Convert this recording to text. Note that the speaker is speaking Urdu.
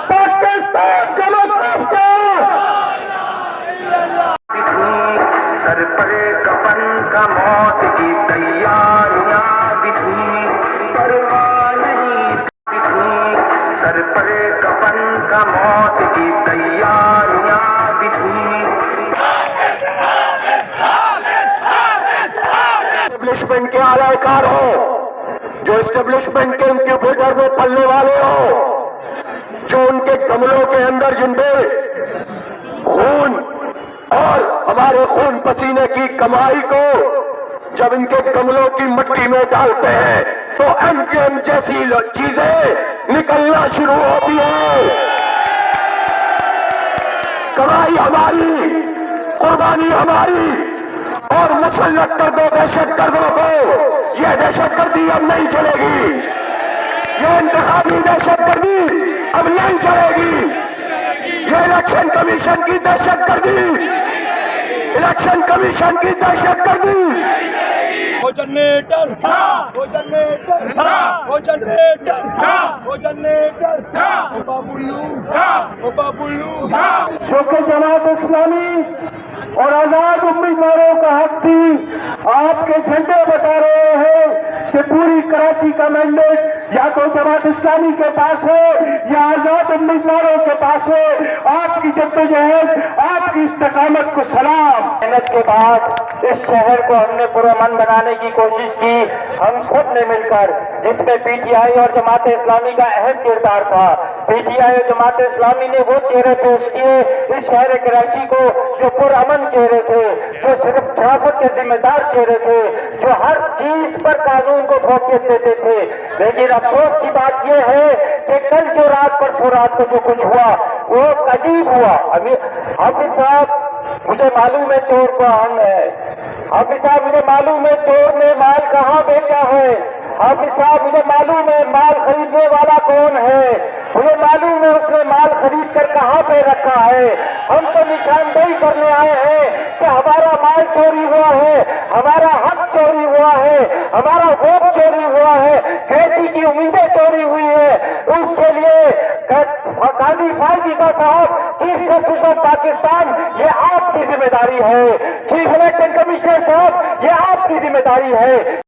پاکستان کا مطلب کیا؟ سر پر کفن کا موت کی تیاریاں بھی تھی، پرواہ نہیں تھی، سر پر کفن کا موت کی تیاریاں بھی تھی۔ اسٹیبلشمنٹ کے اعلی کار ہو، جو اسٹیبلشمنٹ کے انکیوبیٹر میں پلنے والے ہو، جو ان کے کمروں کے اندر جن پہ خون اور ہمارے خون پسینے کی کمائی کو جب ان کے کملوں کی مٹی میں ڈالتے ہیں تو ایم کے ایم جیسی چیزیں نکلنا شروع ہوتی ہیں۔ کمائی ہماری، قربانی ہماری، اور مسلط کر دو دہشت گردوں کو۔ یہ دہشت گردی اب نہیں چلے گی، یہ انتخابی دہشت گردی اب نہیں چلے گی، یہ الیکشن کمیشن کی دہشت گردی، الیکشن کمیشن کی دہشت گردی۔ وہ جنریٹر وہ جنریٹر وہ جنریٹر وہ جنریٹر وہ بابولو وہ بابولو۔ کیونکہ جماعت اسلامی اور آزاد امیدواروں کا حق تھی، آپ کے جھنڈے بتا رہے ہیں کہ پوری کراچی کا مینڈیٹ یا تو جماعت اسلامی کے پاس ہے یا آزاد امیدواروں کے پاس ہے۔ آپ کی جدوجہد، آپ کی استقامت کو سلام۔ محنت کے بعد اس شہر کو ہم نے پرامن بنانے کی کوشش کی، ہم سب نے مل کر، جس میں پی ٹی آئی اور جماعت اسلامی کا اہم کردار تھا۔ پی ٹی آئی اور جماعت اسلامی نے وہ چہرے پیش کیے اس شہر کراچی کو جو پرامن چہرے تھے، جو صرف شرافت کے ذمہ دار چہرے تھے، جو ہر چیز پر قانون کو فوقیت دیتے تھے۔ لیکن افسوس کی بات یہ ہے کہ کل جو رات پرسوں رات کو جو کچھ ہوا وہ عجیب ہوا۔ حافظ صاحب مجھے معلوم ہے چور کو آنگ ہے، حافظ صاحب مجھے معلوم ہے چور نے مال کہاں بیچا ہے، حافظ صاحب مجھے معلوم ہے مال خریدنے والا کون ہے، مجھے معلوم ہے اس نے مال خرید کر کہاں پہ رکھا ہے۔ ہم تو نشاندہی کرنے آئے ہیں کہ ہمارا مال چوری ہوا ہے، ہمارا حق چوری ہوا ہے، ہمارا ووٹ چوری ہوا ہے، کراچی کی امیدیں چوری ہوئی ہے۔ اس کے لیے قاضی فائز عیسیٰ صاحب، چیف جسٹس آف پاکستان، یہ آپ کی ذمہ داری ہے۔ چیف الیکشن کمشنر صاحب، یہ آپ کی ذمہ داری ہے۔